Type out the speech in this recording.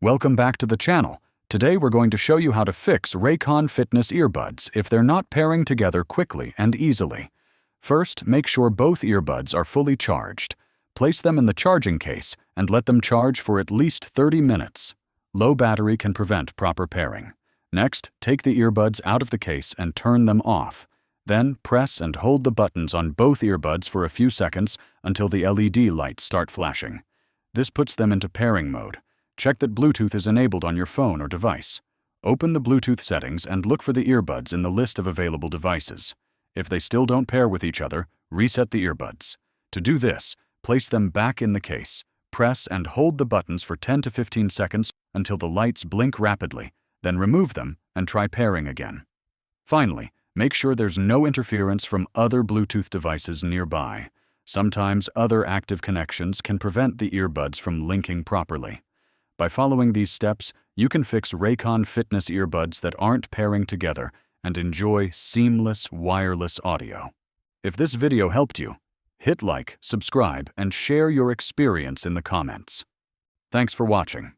Welcome back to the channel. Today we're going to show you how to fix Raycon Fitness Earbuds if they're not pairing together quickly and easily. First, make sure both earbuds are fully charged. Place them in the charging case and let them charge for at least 30 minutes. Low battery can prevent proper pairing. Next, take the earbuds out of the case and turn them off. Then, press and hold the buttons on both earbuds for a few seconds until the LED lights start flashing. This puts them into pairing mode. Check that Bluetooth is enabled on your phone or device. Open the Bluetooth settings and look for the earbuds in the list of available devices. If they still don't pair with each other, reset the earbuds. To do this, place them back in the case. Press and hold the buttons for 10 to 15 seconds until the lights blink rapidly, then remove them and try pairing again. Finally, make sure there's no interference from other Bluetooth devices nearby. Sometimes other active connections can prevent the earbuds from linking properly. By following these steps, you can fix Raycon Fitness Earbuds that aren't pairing together and enjoy seamless wireless audio. If this video helped you, hit like, subscribe, and share your experience in the comments. Thanks for watching.